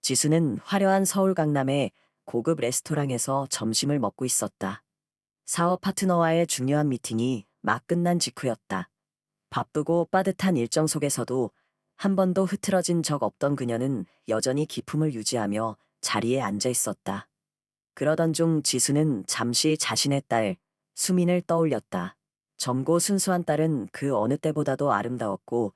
지수는 화려한 서울 강남의 고급 레스토랑에서 점심을 먹고 있었다. 사업 파트너와의 중요한 미팅이 막 끝난 직후였다. 바쁘고 빠듯한 일정 속에서도 한 번도 흐트러진 적 없던 그녀는 여전히 기품을 유지하며 자리에 앉아 있었다. 그러던 중 지수는 잠시 자신의 딸, 수민을 떠올렸다. 젊고 순수한 딸은 그 어느 때보다도 아름다웠고,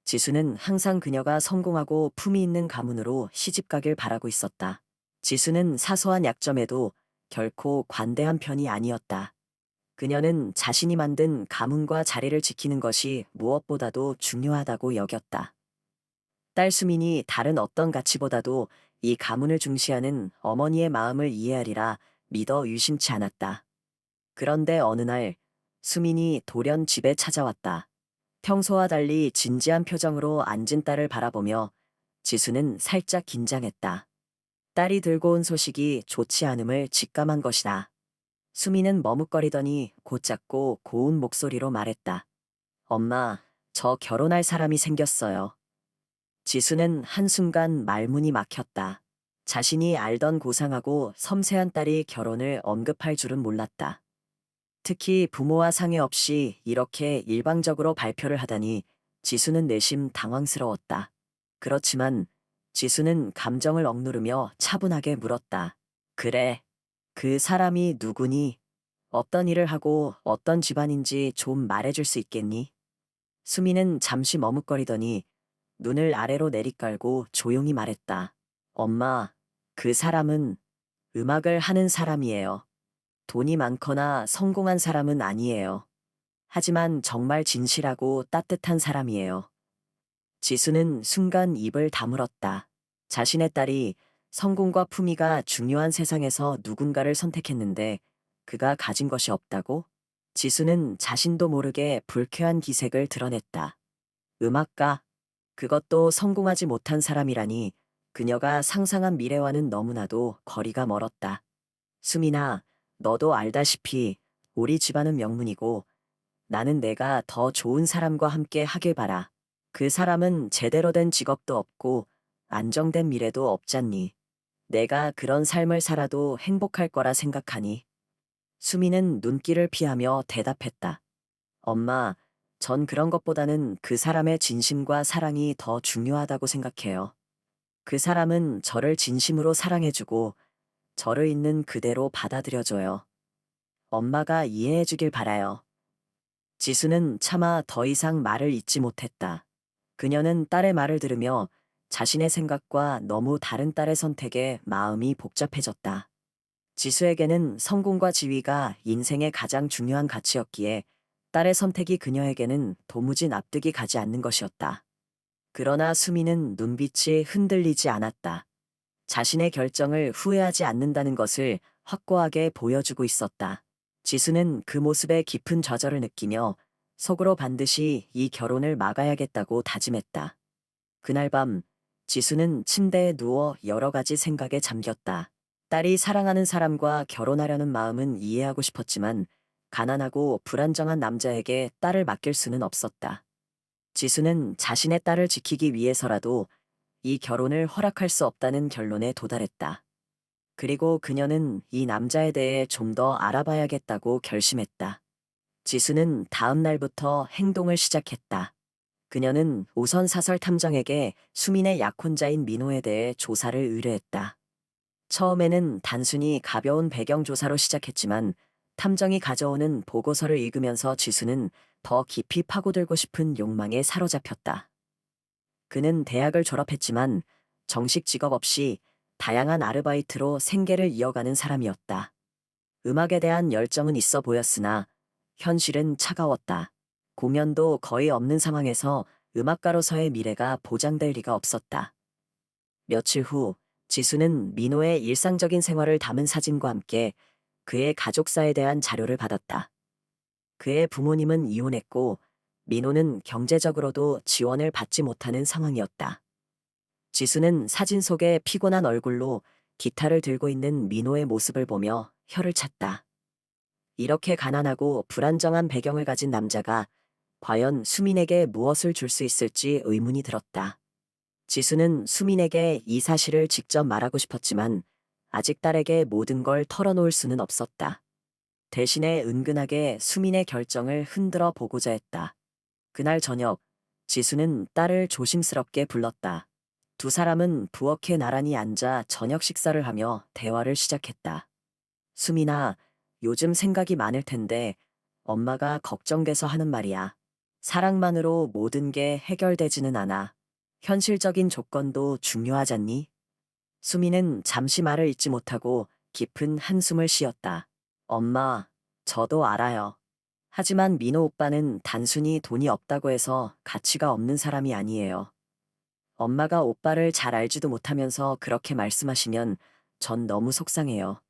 지수는 항상 그녀가 성공하고 품위 있는 가문으로 시집가길 바라고 있었다. 지수는 사소한 약점에도 결코 관대한 편이 아니었다. 그녀는 자신이 만든 가문과 자리를 지키는 것이 무엇보다도 중요하다고 여겼다. 딸 수민이 다른 어떤 가치보다도 이 가문을 중시하는 어머니의 마음을 이해하리라 믿어 유심치 않았다. 그런데 어느 날 수민이 돌연 집에 찾아왔다. 평소와 달리 진지한 표정으로 앉은 딸을 바라보며 지수는 살짝 긴장했다. 딸이 들고 온 소식이 좋지 않음을 직감한 것이다. 수민은 머뭇거리더니 곧잡고 고운 목소리로 말했다. 엄마, 저 결혼할 사람이 생겼어요. 지수는 한순간 말문이 막혔다. 자신이 알던 고상하고 섬세한 딸이 결혼을 언급할 줄은 몰랐다. 특히 부모와 상의 없이 이렇게 일방적으로 발표를 하다니 지수는 내심 당황스러웠다. 그렇지만 지수는 감정을 억누르며 차분하게 물었다. 그래, 그 사람이 누구니? 어떤 일을 하고 어떤 집안인지 좀 말해줄 수 있겠니? 수미는 잠시 머뭇거리더니 눈을 아래로 내리깔고 조용히 말했다. 엄마, 그 사람은 음악을 하는 사람이에요. 돈이 많거나 성공한 사람은 아니에요. 하지만 정말 진실하고 따뜻한 사람이에요. 지수는 순간 입을 다물었다. 자신의 딸이 성공과 품위가 중요한 세상에서 누군가를 선택했는데 그가 가진 것이 없다고? 지수는 자신도 모르게 불쾌한 기색을 드러냈다. 음악가, 그것도 성공하지 못한 사람이라니 그녀가 상상한 미래와는 너무나도 거리가 멀었다. 수민아, 너도 알다시피 우리 집안은 명문이고 나는 내가 더 좋은 사람과 함께 하길 바라. 그 사람은 제대로 된 직업도 없고 안정된 미래도 없잖니. 내가 그런 삶을 살아도 행복할 거라 생각하니. 수미는 눈길을 피하며 대답했다. 엄마, 전 그런 것보다는 그 사람의 진심과 사랑이 더 중요하다고 생각해요. 그 사람은 저를 진심으로 사랑해주고 저를 있는 그대로 받아들여줘요. 엄마가 이해해주길 바라요. 지수는 차마 더 이상 말을 잇지 못했다. 그녀는 딸의 말을 들으며 자신의 생각과 너무 다른 딸의 선택에 마음이 복잡해졌다. 지수에게는 성공과 지위가 인생의 가장 중요한 가치였기에 딸의 선택이 그녀에게는 도무지 납득이 가지 않는 것이었다. 그러나 수미는 눈빛이 흔들리지 않았다. 자신의 결정을 후회하지 않는다는 것을 확고하게 보여주고 있었다. 지수는 그 모습에 깊은 좌절을 느끼며 속으로 반드시 이 결혼을 막아야겠다고 다짐했다. 그날 밤 지수는 침대에 누워 여러 가지 생각에 잠겼다. 딸이 사랑하는 사람과 결혼하려는 마음은 이해하고 싶었지만 가난하고 불안정한 남자에게 딸을 맡길 수는 없었다. 지수는 자신의 딸을 지키기 위해서라도 이 결혼을 허락할 수 없다는 결론에 도달했다. 그리고 그녀는 이 남자에 대해 좀 더 알아봐야겠다고 결심했다. 지수는 다음 날부터 행동을 시작했다. 그녀는 우선 사설 탐정에게 수민의 약혼자인 민호에 대해 조사를 의뢰했다. 처음에는 단순히 가벼운 배경 조사로 시작했지만 탐정이 가져오는 보고서를 읽으면서 지수는 더 깊이 파고들고 싶은 욕망에 사로잡혔다. 그는 대학을 졸업했지만 정식 직업 없이 다양한 아르바이트로 생계를 이어가는 사람이었다. 음악에 대한 열정은 있어 보였으나 현실은 차가웠다. 공연도 거의 없는 상황에서 음악가로서의 미래가 보장될 리가 없었다. 며칠 후 지수는 민호의 일상적인 생활을 담은 사진과 함께 그의 가족사에 대한 자료를 받았다. 그의 부모님은 이혼했고 민호는 경제적으로도 지원을 받지 못하는 상황이었다. 지수는 사진 속의 피곤한 얼굴로 기타를 들고 있는 민호의 모습을 보며 혀를 찼다. 이렇게 가난하고 불안정한 배경을 가진 남자가 과연 수민에게 무엇을 줄 수 있을지 의문이 들었다. 지수는 수민에게 이 사실을 직접 말하고 싶었지만 아직 딸에게 모든 걸 털어놓을 수는 없었다. 대신에 은근하게 수민의 결정을 흔들어 보고자 했다. 그날 저녁, 지수는 딸을 조심스럽게 불렀다. 두 사람은 부엌에 나란히 앉아 저녁 식사를 하며 대화를 시작했다. 수민아, 요즘 생각이 많을 텐데 엄마가 걱정돼서 하는 말이야. 사랑만으로 모든 게 해결되지는 않아. 현실적인 조건도 중요하잖니? 수민은 잠시 말을 잇지 못하고 깊은 한숨을 쉬었다. 엄마, 저도 알아요. 하지만 민호 오빠는 단순히 돈이 없다고 해서 가치가 없는 사람이 아니에요. 엄마가 오빠를 잘 알지도 못하면서 그렇게 말씀하시면 전 너무 속상해요.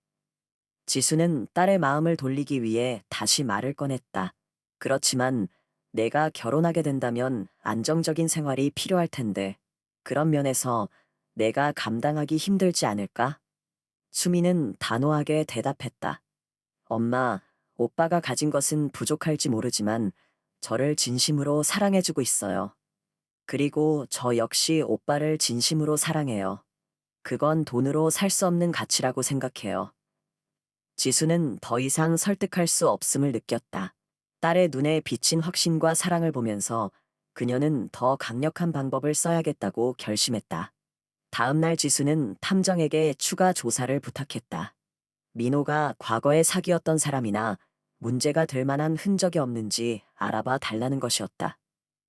지수는 딸의 마음을 돌리기 위해 다시 말을 꺼냈다. 그렇지만 내가 결혼하게 된다면 안정적인 생활이 필요할 텐데 그런 면에서 내가 감당하기 힘들지 않을까? 수미는 단호하게 대답했다. 엄마, 오빠가 가진 것은 부족할지 모르지만 저를 진심으로 사랑해주고 있어요. 그리고 저 역시 오빠를 진심으로 사랑해요. 그건 돈으로 살 수 없는 가치라고 생각해요. 지수는 더 이상 설득할 수 없음을 느꼈다. 딸의 눈에 비친 확신과 사랑을 보면서 그녀는 더 강력한 방법을 써야겠다고 결심했다. 다음 날 지수는 탐정에게 추가 조사를 부탁했다. 민호가 과거에 사귀었던 사람이나 문제가 될 만한 흔적이 없는지 알아봐 달라는 것이었다.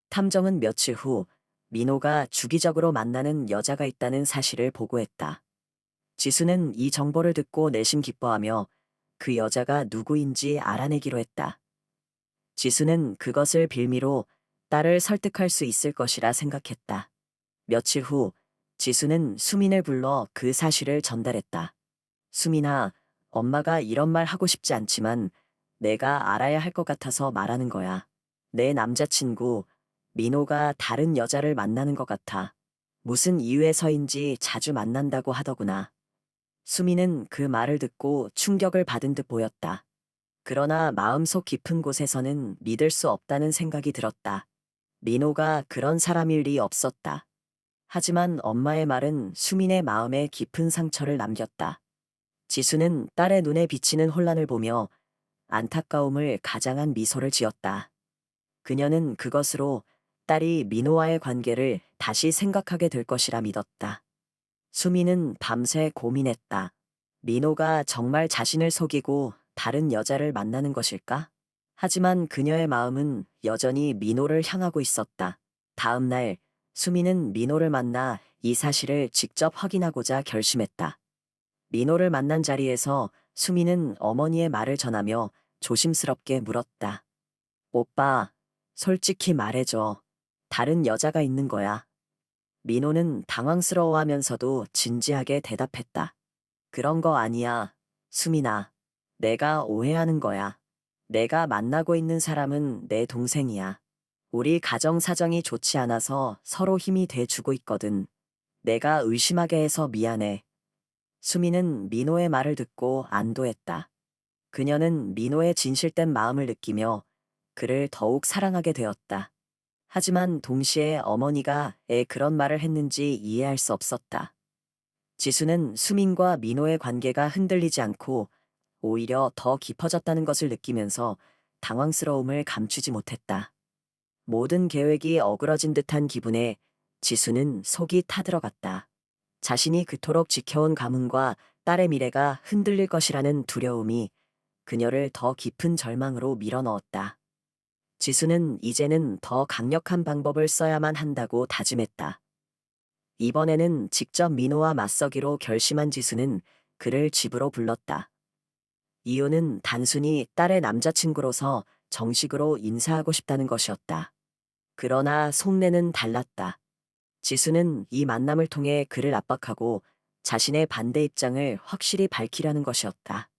탐정은 며칠 후 민호가 주기적으로 만나는 여자가 있다는 사실을 보고했다. 지수는 이 정보를 듣고 내심 기뻐하며 그 여자가 누구인지 알아내기로 했다. 지수는 그것을 빌미로 딸을 설득할 수 있을 것이라 생각했다. 며칠 후 지수는 수민을 불러 그 사실을 전달했다. 수민아, 엄마가 이런 말 하고 싶지 않지만 내가 알아야 할 것 같아서 말하는 거야. 내 남자친구, 민호가 다른 여자를 만나는 것 같아. 무슨 이유에서인지 자주 만난다고 하더구나. 수민은 그 말을 듣고 충격을 받은 듯 보였다. 그러나 마음속 깊은 곳에서는 믿을 수 없다는 생각이 들었다. 민호가 그런 사람일 리 없었다. 하지만 엄마의 말은 수민의 마음에 깊은 상처를 남겼다. 지수는 딸의 눈에 비치는 혼란을 보며 안타까움을 가장한 미소를 지었다. 그녀는 그것으로 딸이 민호와의 관계를 다시 생각하게 될 것이라 믿었다. 수미는 밤새 고민했다. 민호가 정말 자신을 속이고 다른 여자를 만나는 것일까? 하지만 그녀의 마음은 여전히 민호를 향하고 있었다. 다음 날, 수미는 민호를 만나 이 사실을 직접 확인하고자 결심했다. 민호를 만난 자리에서 수미는 어머니의 말을 전하며 조심스럽게 물었다. 오빠, 솔직히 말해줘. 다른 여자가 있는 거야. 민호는 당황스러워하면서도 진지하게 대답했다. 그런 거 아니야, 수민아. 내가 오해하는 거야. 내가 만나고 있는 사람은 내 동생이야. 우리 가정 사정이 좋지 않아서 서로 힘이 돼주고 있거든. 내가 의심하게 해서 미안해. 수민은 민호의 말을 듣고 안도했다. 그녀는 민호의 진실된 마음을 느끼며 그를 더욱 사랑하게 되었다. 하지만 동시에 어머니가 애 그런 말을 했는지 이해할 수 없었다. 지수는 수민과 민호의 관계가 흔들리지 않고 오히려 더 깊어졌다는 것을 느끼면서 당황스러움을 감추지 못했다. 모든 계획이 어그러진 듯한 기분에 지수는 속이 타들어갔다. 자신이 그토록 지켜온 가문과 딸의 미래가 흔들릴 것이라는 두려움이 그녀를 더 깊은 절망으로 밀어넣었다. 지수는 이제는 더 강력한 방법을 써야만 한다고 다짐했다. 이번에는 직접 민호와 맞서기로 결심한 지수는 그를 집으로 불렀다. 이유는 단순히 딸의 남자친구로서 정식으로 인사하고 싶다는 것이었다. 그러나 속내는 달랐다. 지수는 이 만남을 통해 그를 압박하고 자신의 반대 입장을 확실히 밝히려는 것이었다.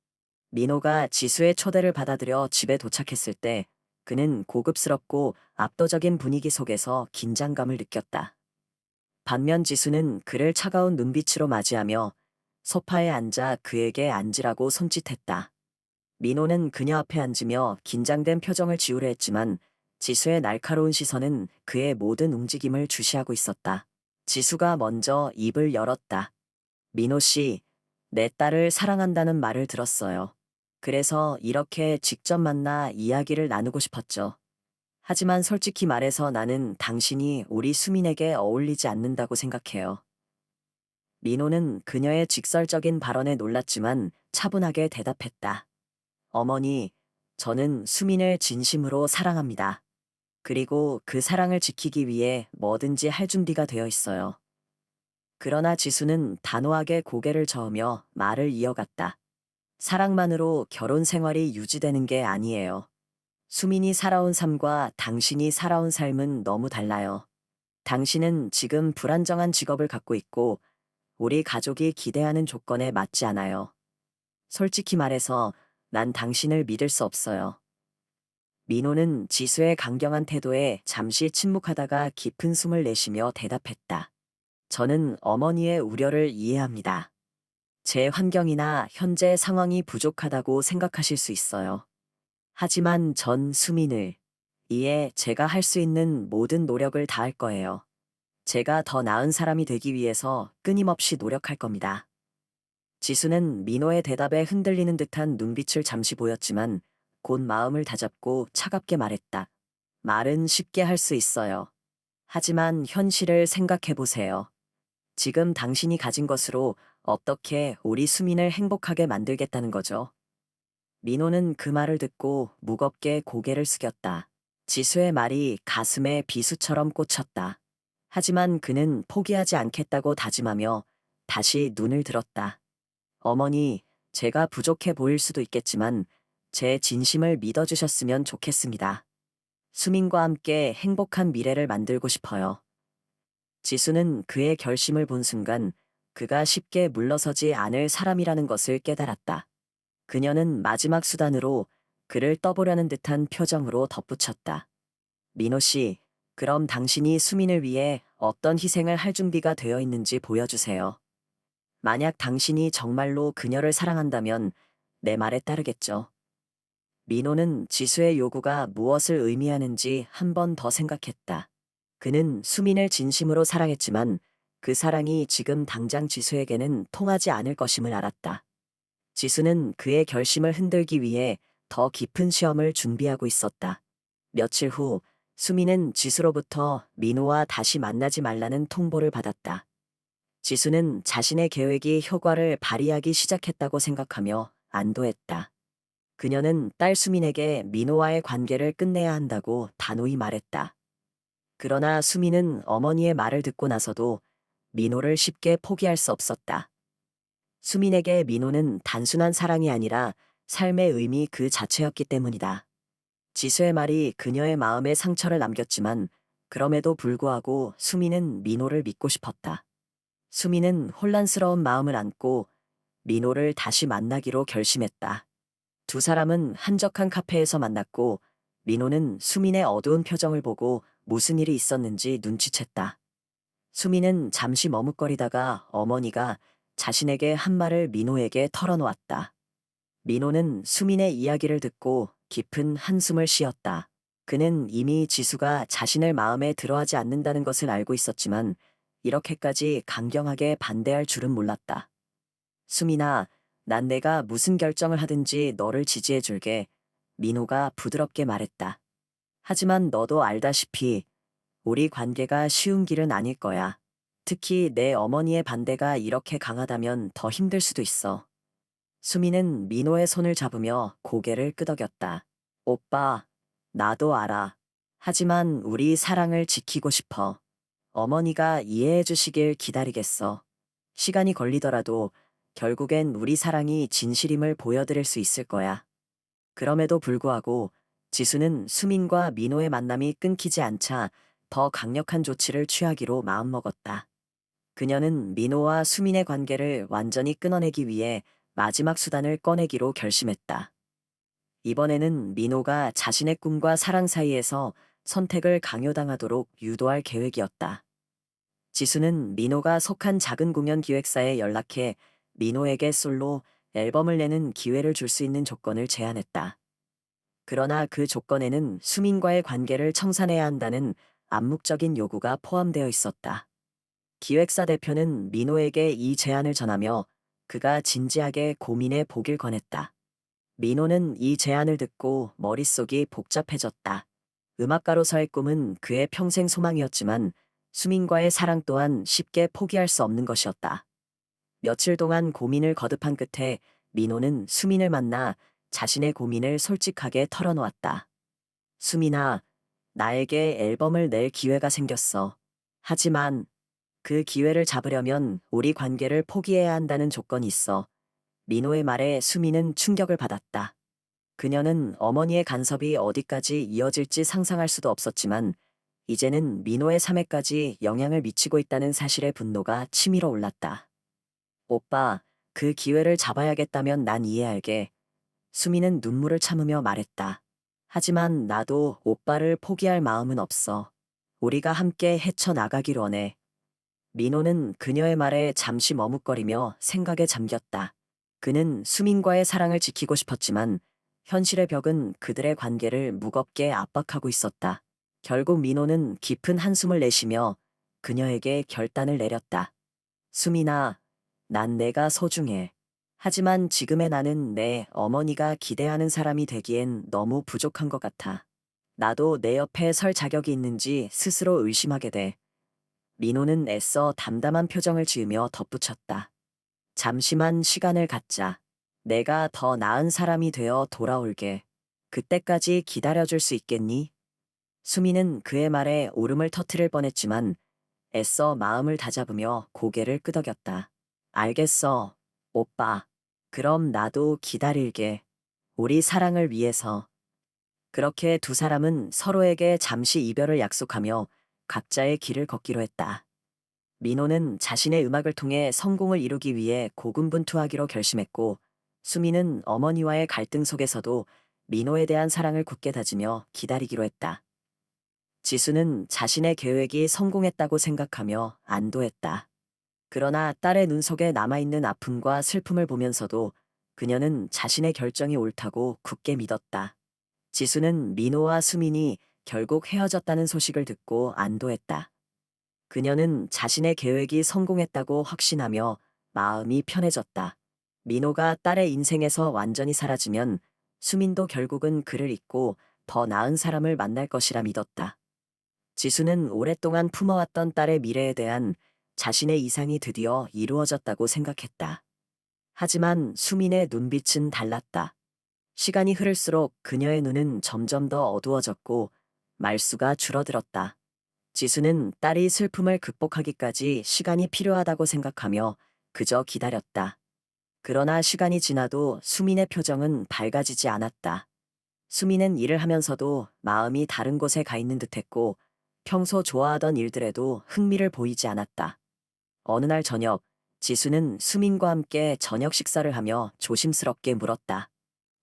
민호가 지수의 초대를 받아들여 집에 도착했을 때 그는 고급스럽고 압도적인 분위기 속에서 긴장감을 느꼈다. 반면 지수는 그를 차가운 눈빛으로 맞이하며 소파에 앉아 그에게 앉으라고 손짓했다. 민호는 그녀 앞에 앉으며 긴장된 표정을 지우려 했지만 지수의 날카로운 시선은 그의 모든 움직임을 주시하고 있었다. 지수가 먼저 입을 열었다. 민호 씨, 내 딸을 사랑한다는 말을 들었어요. 그래서 이렇게 직접 만나 이야기를 나누고 싶었죠. 하지만 솔직히 말해서 나는 당신이 우리 수민에게 어울리지 않는다고 생각해요. 민호는 그녀의 직설적인 발언에 놀랐지만 차분하게 대답했다. 어머니, 저는 수민을 진심으로 사랑합니다. 그리고 그 사랑을 지키기 위해 뭐든지 할 준비가 되어 있어요. 그러나 지수는 단호하게 고개를 저으며 말을 이어갔다. 사랑만으로 결혼 생활이 유지되는 게 아니에요. 수민이 살아온 삶과 당신이 살아온 삶은 너무 달라요. 당신은 지금 불안정한 직업을 갖고 있고 우리 가족이 기대하는 조건에 맞지 않아요. 솔직히 말해서 난 당신을 믿을 수 없어요. 민호는 지수의 강경한 태도에 잠시 침묵하다가 깊은 숨을 내쉬며 대답했다. 저는 어머니의 우려를 이해합니다. 제 환경이나 현재 상황이 부족하다고 생각하실 수 있어요. 하지만 전 수민을 이에 제가 할 수 있는 모든 노력을 다할 거예요. 제가 더 나은 사람이 되기 위해서 끊임없이 노력할 겁니다. 지수는 민호의 대답에 흔들리는 듯한 눈빛을 잠시 보였지만 곧 마음을 다잡고 차갑게 말했다. 말은 쉽게 할 수 있어요. 하지만 현실을 생각해 보세요. 지금 당신이 가진 것으로 어떻게 우리 수민을 행복하게 만들겠다는 거죠? 민호는 그 말을 듣고 무겁게 고개를 숙였다. 지수의 말이 가슴에 비수처럼 꽂혔다. 하지만 그는 포기하지 않겠다고 다짐하며 다시 눈을 들었다. 어머니, 제가 부족해 보일 수도 있겠지만 제 진심을 믿어주셨으면 좋겠습니다. 수민과 함께 행복한 미래를 만들고 싶어요. 지수는 그의 결심을 본 순간 그가 쉽게 물러서지 않을 사람이라는 것을 깨달았다. 그녀는 마지막 수단으로 그를 떠보려는 듯한 표정으로 덧붙였다. 민호 씨, 그럼 당신이 수민을 위해 어떤 희생을 할 준비가 되어 있는지 보여주세요. 만약 당신이 정말로 그녀를 사랑한다면 내 말에 따르겠죠. 민호는 지수의 요구가 무엇을 의미하는지 한 번 더 생각했다. 그는 수민을 진심으로 사랑했지만 그 사랑이 지금 당장 지수에게는 통하지 않을 것임을 알았다. 지수는 그의 결심을 흔들기 위해 더 깊은 시험을 준비하고 있었다. 며칠 후 수민은 지수로부터 민호와 다시 만나지 말라는 통보를 받았다. 지수는 자신의 계획이 효과를 발휘하기 시작했다고 생각하며 안도했다. 그녀는 딸 수민에게 민호와의 관계를 끝내야 한다고 단호히 말했다. 그러나 수민은 어머니의 말을 듣고 나서도 민호를 쉽게 포기할 수 없었다. 수민에게 민호는 단순한 사랑이 아니라 삶의 의미 그 자체였기 때문이다. 지수의 말이 그녀의 마음에 상처를 남겼지만 그럼에도 불구하고 수민은 민호를 믿고 싶었다. 수민은 혼란스러운 마음을 안고 민호를 다시 만나기로 결심했다. 두 사람은 한적한 카페에서 만났고 민호는 수민의 어두운 표정을 보고 무슨 일이 있었는지 눈치챘다. 수민은 잠시 머뭇거리다가 어머니가 자신에게 한 말을 민호에게 털어놓았다. 민호는 수민의 이야기를 듣고 깊은 한숨을 쉬었다. 그는 이미 지수가 자신을 마음에 들어하지 않는다는 것을 알고 있었지만 이렇게까지 강경하게 반대할 줄은 몰랐다. 수민아, 난 내가 무슨 결정을 하든지 너를 지지해 줄게. 민호가 부드럽게 말했다. 하지만 너도 알다시피 우리 관계가 쉬운 길은 아닐 거야. 특히 내 어머니의 반대가 이렇게 강하다면 더 힘들 수도 있어. 수민은 민호의 손을 잡으며 고개를 끄덕였다. 오빠, 나도 알아. 하지만 우리 사랑을 지키고 싶어. 어머니가 이해해 주시길 기다리겠어. 시간이 걸리더라도 결국엔 우리 사랑이 진실임을 보여드릴 수 있을 거야. 그럼에도 불구하고 지수는 수민과 민호의 만남이 끊기지 않자 더 강력한 조치를 취하기로 마음먹었다. 그녀는 민호와 수민의 관계를 완전히 끊어내기 위해 마지막 수단을 꺼내기로 결심했다. 이번에는 민호가 자신의 꿈과 사랑 사이에서 선택을 강요당하도록 유도할 계획이었다. 지수는 민호가 속한 작은 공연 기획사에 연락해 민호에게 솔로 앨범을 내는 기회를 줄 수 있는 조건을 제안했다. 그러나 그 조건에는 수민과의 관계를 청산해야 한다는 암묵적인 요구가 포함되어 있었다. 기획사 대표는 민호에게 이 제안을 전하며 그가 진지하게 고민해 보길 권했다. 민호는 이 제안을 듣고 머릿속이 복잡해졌다. 음악가로서의 꿈은 그의 평생 소망이었지만 수민과의 사랑 또한 쉽게 포기할 수 없는 것이었다. 며칠 동안 고민을 거듭한 끝에 민호는 수민을 만나 자신의 고민을 솔직하게 털어놓았다. 수민아, 나에게 앨범을 낼 기회가 생겼어. 하지만 그 기회를 잡으려면 우리 관계를 포기해야 한다는 조건이 있어. 민호의 말에 수민은 충격을 받았다. 그녀는 어머니의 간섭이 어디까지 이어질지 상상할 수도 없었지만 이제는 민호의 삶에까지 영향을 미치고 있다는 사실에 분노가 치밀어 올랐다. 오빠, 그 기회를 잡아야겠다면 난 이해할게. 수미는 눈물을 참으며 말했다. 하지만 나도 오빠를 포기할 마음은 없어. 우리가 함께 헤쳐나가길 원해. 민호는 그녀의 말에 잠시 머뭇거리며 생각에 잠겼다. 그는 수민과의 사랑을 지키고 싶었지만 현실의 벽은 그들의 관계를 무겁게 압박하고 있었다. 결국 민호는 깊은 한숨을 내쉬며 그녀에게 결단을 내렸다. 수민아, 난 내가 소중해. 하지만 지금의 나는 내 어머니가 기대하는 사람이 되기엔 너무 부족한 것 같아. 나도 내 옆에 설 자격이 있는지 스스로 의심하게 돼. 민호는 애써 담담한 표정을 지으며 덧붙였다. 잠시만 시간을 갖자. 내가 더 나은 사람이 되어 돌아올게. 그때까지 기다려줄 수 있겠니? 수미는 그의 말에 울음을 터뜨릴 뻔했지만 애써 마음을 다잡으며 고개를 끄덕였다. 알겠어, 오빠. 그럼 나도 기다릴게. 우리 사랑을 위해서. 그렇게 두 사람은 서로에게 잠시 이별을 약속하며 각자의 길을 걷기로 했다. 민호는 자신의 음악을 통해 성공을 이루기 위해 고군분투하기로 결심했고, 수미는 어머니와의 갈등 속에서도 민호에 대한 사랑을 굳게 다지며 기다리기로 했다. 지수는 자신의 계획이 성공했다고 생각하며 안도했다. 그러나 딸의 눈 속에 남아있는 아픔과 슬픔을 보면서도 그녀는 자신의 결정이 옳다고 굳게 믿었다. 지수는 민호와 수민이 결국 헤어졌다는 소식을 듣고 안도했다. 그녀는 자신의 계획이 성공했다고 확신하며 마음이 편해졌다. 민호가 딸의 인생에서 완전히 사라지면 수민도 결국은 그를 잊고 더 나은 사람을 만날 것이라 믿었다. 지수는 오랫동안 품어왔던 딸의 미래에 대한 자신의 이상이 드디어 이루어졌다고 생각했다. 하지만 수민의 눈빛은 달랐다. 시간이 흐를수록 그녀의 눈은 점점 더 어두워졌고 말수가 줄어들었다. 지수는 딸이 슬픔을 극복하기까지 시간이 필요하다고 생각하며 그저 기다렸다. 그러나 시간이 지나도 수민의 표정은 밝아지지 않았다. 수민은 일을 하면서도 마음이 다른 곳에 가 있는 듯했고 평소 좋아하던 일들에도 흥미를 보이지 않았다. 어느 날 저녁, 지수는 수민과 함께 저녁 식사를 하며 조심스럽게 물었다.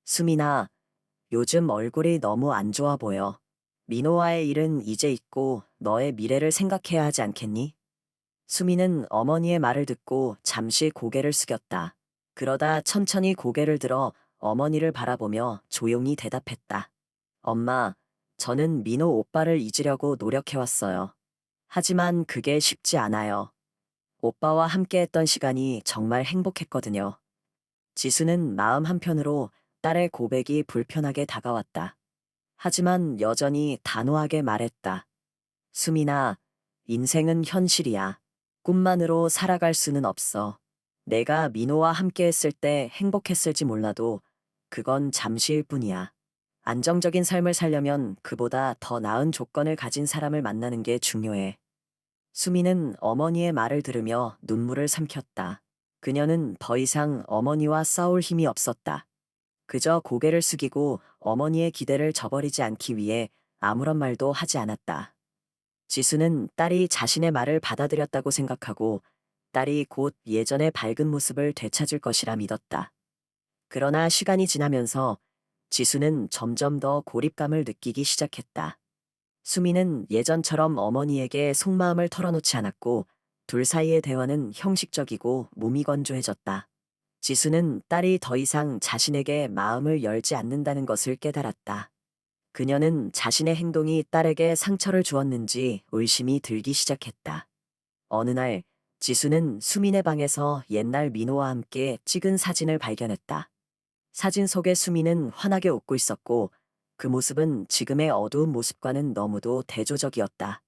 수민아, 요즘 얼굴이 너무 안 좋아 보여. 민호와의 일은 이제 있고 너의 미래를 생각해야 하지 않겠니? 수민은 어머니의 말을 듣고 잠시 고개를 숙였다. 그러다 천천히 고개를 들어 어머니를 바라보며 조용히 대답했다. 엄마, 저는 민호 오빠를 잊으려고 노력해왔어요. 하지만 그게 쉽지 않아요. 오빠와 함께했던 시간이 정말 행복했거든요. 지수는 마음 한편으로 딸의 고백이 불편하게 다가왔다. 하지만 여전히 단호하게 말했다. 수민아, 인생은 현실이야. 꿈만으로 살아갈 수는 없어. 내가 민호와 함께했을 때 행복했을지 몰라도 그건 잠시일 뿐이야. 안정적인 삶을 살려면 그보다 더 나은 조건을 가진 사람을 만나는 게 중요해. 수미는 어머니의 말을 들으며 눈물을 삼켰다. 그녀는 더 이상 어머니와 싸울 힘이 없었다. 그저 고개를 숙이고 어머니의 기대를 저버리지 않기 위해 아무런 말도 하지 않았다. 지수는 딸이 자신의 말을 받아들였다고 생각하고 딸이 곧 예전의 밝은 모습을 되찾을 것이라 믿었다. 그러나 시간이 지나면서 지수는 점점 더 고립감을 느끼기 시작했다. 수미는 예전처럼 어머니에게 속마음을 털어놓지 않았고 둘 사이의 대화는 형식적이고 무미건조해졌다. 지수는 딸이 더 이상 자신에게 마음을 열지 않는다는 것을 깨달았다. 그녀는 자신의 행동이 딸에게 상처를 주었는지 의심이 들기 시작했다. 어느 날 지수는 수민의 방에서 옛날 민호와 함께 찍은 사진을 발견했다. 사진 속의 수민은 환하게 웃고 있었고 그 모습은 지금의 어두운 모습과는 너무도 대조적이었다.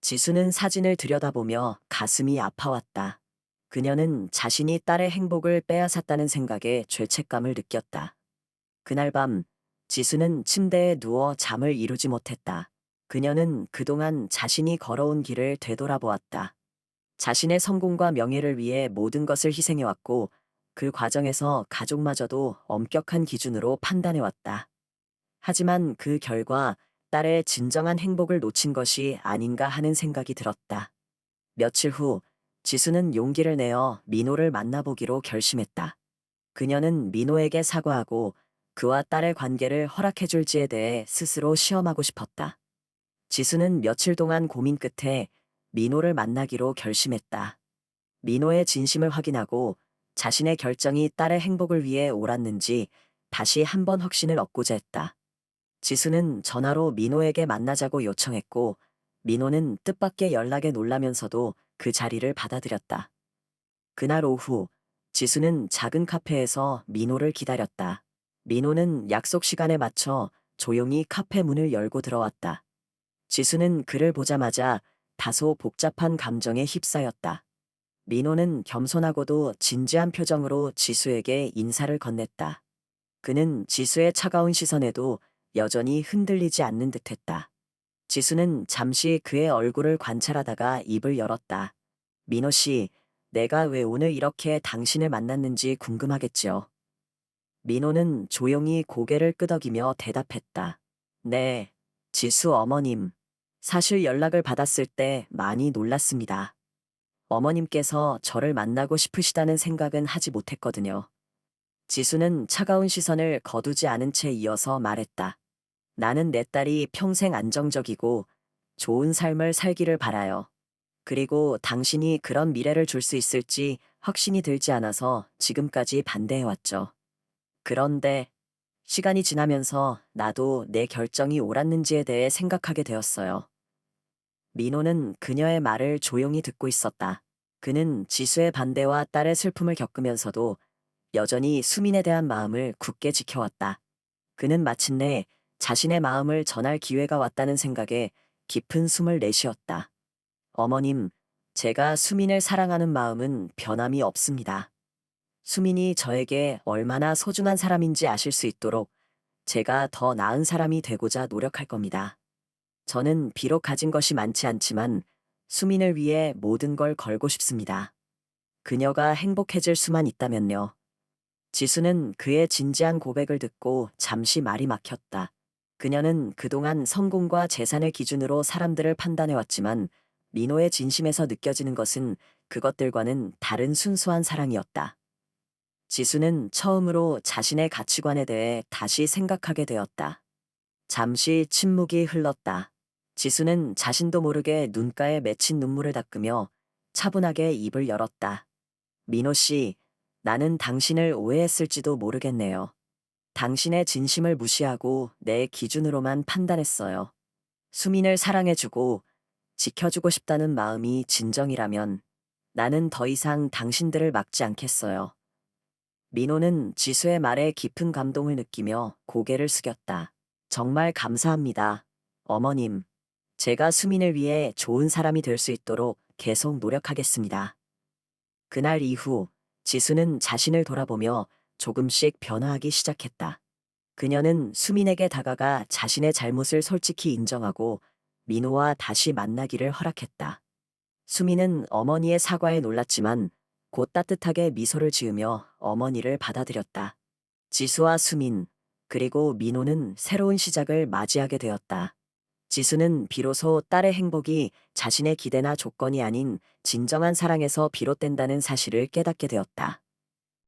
지수는 사진을 들여다보며 가슴이 아파왔다. 그녀는 자신이 딸의 행복을 빼앗았다는 생각에 죄책감을 느꼈다. 그날 밤 지수는 침대에 누워 잠을 이루지 못했다. 그녀는 그동안 자신이 걸어온 길을 되돌아보았다. 자신의 성공과 명예를 위해 모든 것을 희생해왔고 그 과정에서 가족마저도 엄격한 기준으로 판단해왔다. 하지만 그 결과 딸의 진정한 행복을 놓친 것이 아닌가 하는 생각이 들었다. 며칠 후 지수는 용기를 내어 민호를 만나보기로 결심했다. 그녀는 민호에게 사과하고 그와 딸의 관계를 허락해줄지에 대해 스스로 시험하고 싶었다. 지수는 며칠 동안 고민 끝에 민호를 만나기로 결심했다. 민호의 진심을 확인하고 자신의 결정이 딸의 행복을 위해 옳았는지 다시 한번 확신을 얻고자 했다. 지수는 전화로 민호에게 만나자고 요청했고 민호는 뜻밖의 연락에 놀라면서도 그 자리를 받아들였다. 그날 오후 지수는 작은 카페에서 민호를 기다렸다. 민호는 약속 시간에 맞춰 조용히 카페 문을 열고 들어왔다. 지수는 그를 보자마자 다소 복잡한 감정에 휩싸였다. 민호는 겸손하고도 진지한 표정으로 지수에게 인사를 건넸다. 그는 지수의 차가운 시선에도 여전히 흔들리지 않는 듯했다. 지수는 잠시 그의 얼굴을 관찰하다가 입을 열었다. 민호 씨, 내가 왜 오늘 이렇게 당신을 만났는지 궁금하겠지요. 민호는 조용히 고개를 끄덕이며 대답했다. 네, 지수 어머님. 사실 연락을 받았을 때 많이 놀랐습니다. 어머님께서 저를 만나고 싶으시다는 생각은 하지 못했거든요. 지수는 차가운 시선을 거두지 않은 채 이어서 말했다. 나는 내 딸이 평생 안정적이고 좋은 삶을 살기를 바라요. 그리고 당신이 그런 미래를 줄 수 있을지 확신이 들지 않아서 지금까지 반대해왔죠. 그런데 시간이 지나면서 나도 내 결정이 옳았는지에 대해 생각하게 되었어요. 민호는 그녀의 말을 조용히 듣고 있었다. 그는 지수의 반대와 딸의 슬픔을 겪으면서도 여전히 수민에 대한 마음을 굳게 지켜왔다. 그는 마침내 자신의 마음을 전할 기회가 왔다는 생각에 깊은 숨을 내쉬었다. 어머님, 제가 수민을 사랑하는 마음은 변함이 없습니다. 수민이 저에게 얼마나 소중한 사람인지 아실 수 있도록 제가 더 나은 사람이 되고자 노력할 겁니다. 저는 비록 가진 것이 많지 않지만 수민을 위해 모든 걸 걸고 싶습니다. 그녀가 행복해질 수만 있다면요. 지수는 그의 진지한 고백을 듣고 잠시 말이 막혔다. 그녀는 그동안 성공과 재산을 기준으로 사람들을 판단해왔지만 민호의 진심에서 느껴지는 것은 그것들과는 다른 순수한 사랑이었다. 지수는 처음으로 자신의 가치관에 대해 다시 생각하게 되었다. 잠시 침묵이 흘렀다. 지수는 자신도 모르게 눈가에 맺힌 눈물을 닦으며 차분하게 입을 열었다. 민호 씨, 나는 당신을 오해했을지도 모르겠네요. 당신의 진심을 무시하고 내 기준으로만 판단했어요. 수민을 사랑해주고 지켜주고 싶다는 마음이 진정이라면 나는 더 이상 당신들을 막지 않겠어요. 민호는 지수의 말에 깊은 감동을 느끼며 고개를 숙였다. 정말 감사합니다. 어머님, 제가 수민을 위해 좋은 사람이 될 수 있도록 계속 노력하겠습니다. 그날 이후 지수는 자신을 돌아보며 조금씩 변화하기 시작했다. 그녀는 수민에게 다가가 자신의 잘못을 솔직히 인정하고 민호와 다시 만나기를 허락했다. 수민은 어머니의 사과에 놀랐지만 곧 따뜻하게 미소를 지으며 어머니를 받아들였다. 지수와 수민, 그리고 민호는 새로운 시작을 맞이하게 되었다. 지수는 비로소 딸의 행복이 자신의 기대나 조건이 아닌 진정한 사랑에서 비롯된다는 사실을 깨닫게 되었다.